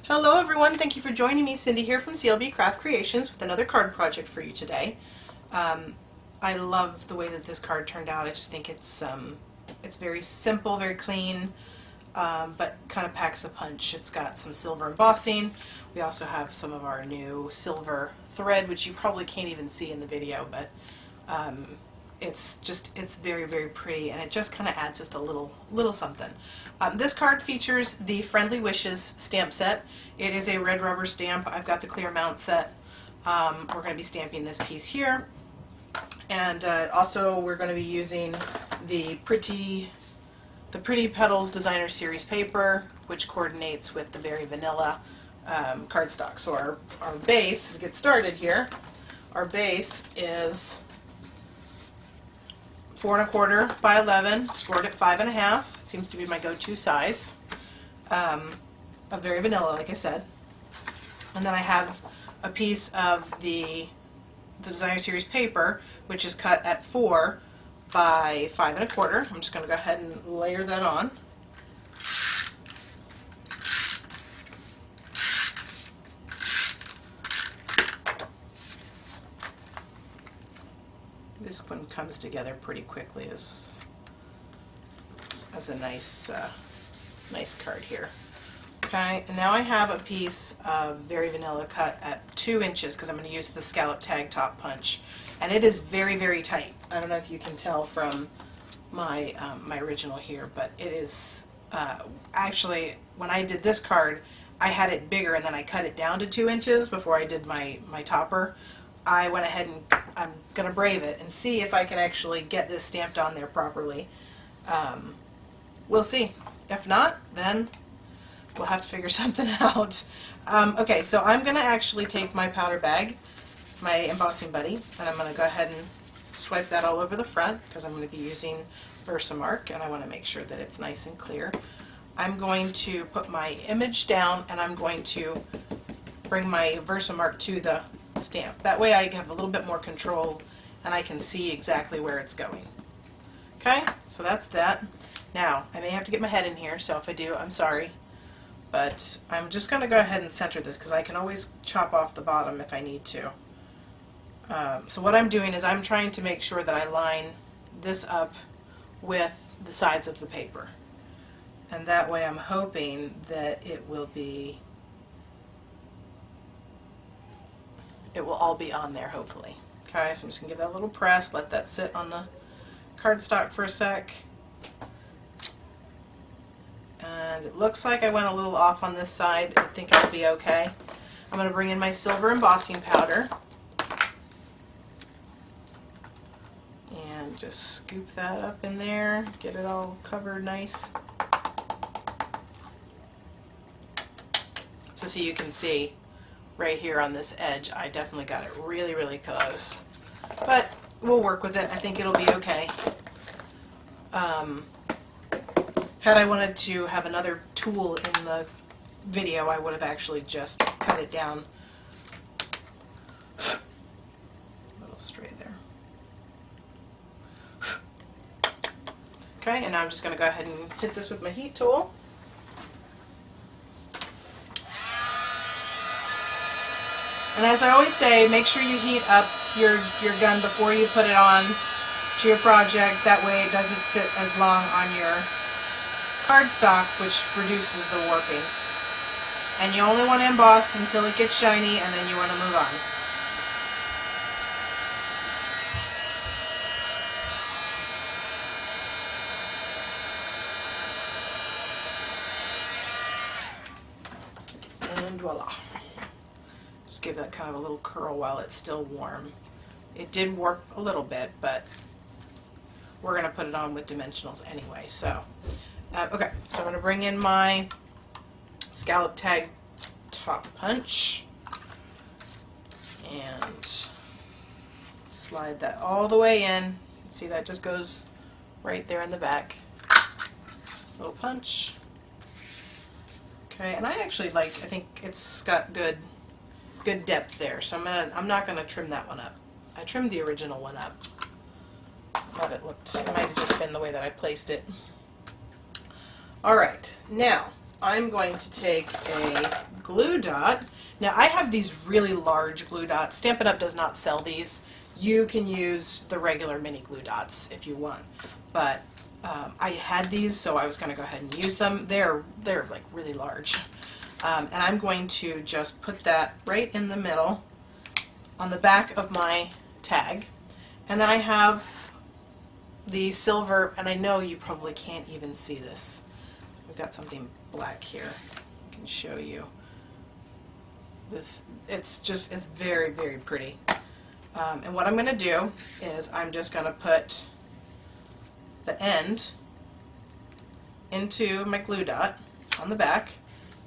Hello everyone, thank you for joining me. Cindy here from CLB Craft Creations with another card project for you today. I love the way that this card turned out. I just think it's very simple, very clean, but kind of packs a punch. It's got some silver embossing. We also have some of our new silver thread, which you probably can't even see in the video, but it's very, very pretty, and it just kind of adds just a little something. This card features the Friendly Wishes stamp set. It is a red rubber stamp. I've got the clear mount set. We're going to be stamping this piece here, and also we're going to be using the pretty Petals Designer Series paper, which coordinates with the very vanilla cardstock. So our base, to get started here, our base is 4 1/4 by 11, scored at 5 1/2. Seems to be my go-to size. A very vanilla, like I said. And then I have a piece of the Designer Series paper, which is cut at 4 by 5 1/4. I'm just going to go ahead and layer that on. This one comes together pretty quickly as a nice card here. Okay, and now I have a piece of very vanilla cut at 2 inches because I'm going to use the scallop tag top punch, and it is very, very tight. I don't know if you can tell from my my original here, but it is actually, when I did this card, I had it bigger and then I cut it down to 2 inches before I did my topper. I went ahead and I'm going to brave it and see if I can actually get this stamped on there properly. We'll see. If not, then we'll have to figure something out. Okay, so I'm going to actually take my powder bag, my embossing buddy, and I'm going to go ahead and swipe that all over the front because I'm going to be using Versamark, and I want to make sure that it's nice and clear. I'm going to put my image down, and I'm going to bring my Versamark to the stamp. That way I have a little bit more control and I can see exactly where it's going. Okay, so that's that. Now, I may have to get my head in here, so if I do, I'm sorry. But I'm just going to go ahead and center this because I can always chop off the bottom if I need to. So what I'm doing is I'm trying to make sure that I line this up with the sides of the paper. And that way I'm hoping that it will all be on there, hopefully. Okay, so I'm just going to give that a little press, let that sit on the cardstock for a sec. And it looks like I went a little off on this side. I think it'll be okay. I'm going to bring in my silver embossing powder and just scoop that up in there, get it all covered nice. So you can see right here on this edge, I definitely got it really, really close. But we'll work with it. I think it'll be okay. Had I wanted to have another tool in the video, I would have actually just cut it down a little straight there. Okay, and now I'm just going to go ahead and hit this with my heat tool. And as I always say, make sure you heat up your gun before you put it on to your project. That way it doesn't sit as long on your cardstock, which reduces the warping. And you only want to emboss until it gets shiny, and then you want to move on. And voila. Just give that kind of a little curl while it's still warm. It did warp a little bit, but we're going to put it on with dimensionals anyway. So, okay, so I'm going to bring in my scallop tag top punch and slide that all the way in. You can see that just goes right there in the back. Little punch. Okay, and I actually I think it's got good depth there, so I'm not gonna trim that one up. I trimmed the original one up. Thought it might have just been the way that I placed it. Alright, now I'm going to take a glue dot. Now I have these really large glue dots. Stampin' Up! Does not sell these. You can use the regular mini glue dots if you want, but I had these, so I was going to go ahead and use them. They're like really large, and I'm going to just put that right in the middle on the back of my tag, and then I have the silver, and I know you probably can't even see this. So we've got something black here. I can show you. This, it's very, very pretty. And what I'm going to do is I'm just going to put the end into my glue dot on the back,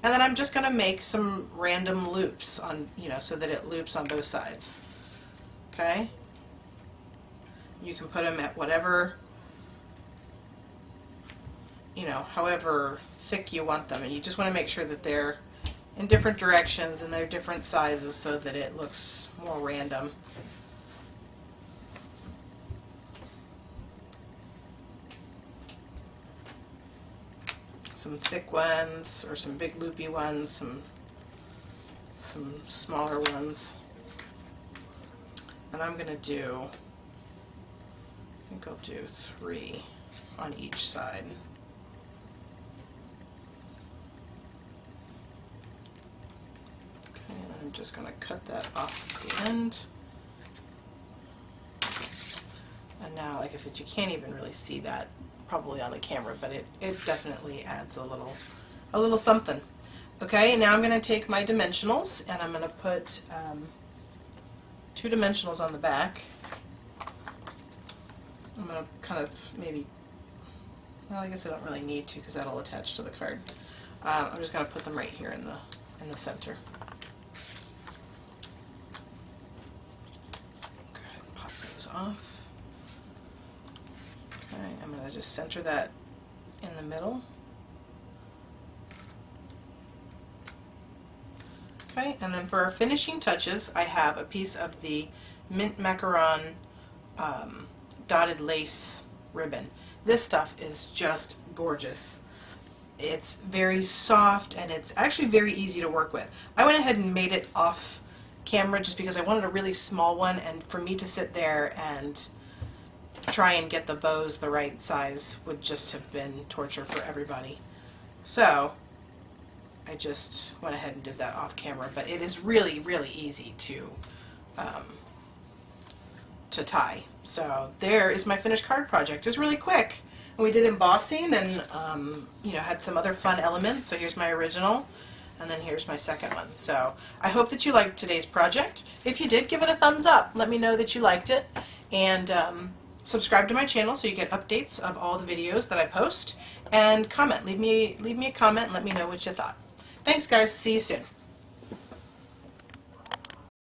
and then I'm just going to make some random loops on, you know, so that it loops on both sides. Okay? You can put them at whatever, you know, however thick you want them, and you just want to make sure that they're in different directions and they're different sizes so that it looks more random. Some thick ones, or some big loopy ones, some smaller ones. And I'm going to do, I think I'll do 3 on each side. Okay, and I'm just going to cut that off at the end. And now, like I said, you can't even really see that probably on the camera, but it definitely adds a little something. Okay, now I'm going to take my dimensionals and I'm going to put 2 dimensionals on the back. I'm going to kind of maybe, well, I guess I don't really need to because that'll attach to the card. I'm just going to put them right here in the center. Go ahead and pop those off. Okay, I'm going to just center that in the middle. Okay, and then for our finishing touches, I have a piece of the mint macaron dotted lace ribbon. This stuff is just gorgeous. It's very soft and it's actually very easy to work with. I went ahead and made it off camera just because I wanted a really small one, and for me to sit there and try and get the bows the right size would just have been torture for everybody. So I just went ahead and did that off camera, but it is really, really easy to tie. So there is my finished card project. It was really quick. And we did embossing and you know, had some other fun elements. So here's my original, and then here's my second one. So I hope that you liked today's project. If you did, give it a thumbs up. Let me know that you liked it, and subscribe to my channel so you get updates of all the videos that I post, and comment. Leave me a comment and let me know what you thought. Thanks guys, see you soon.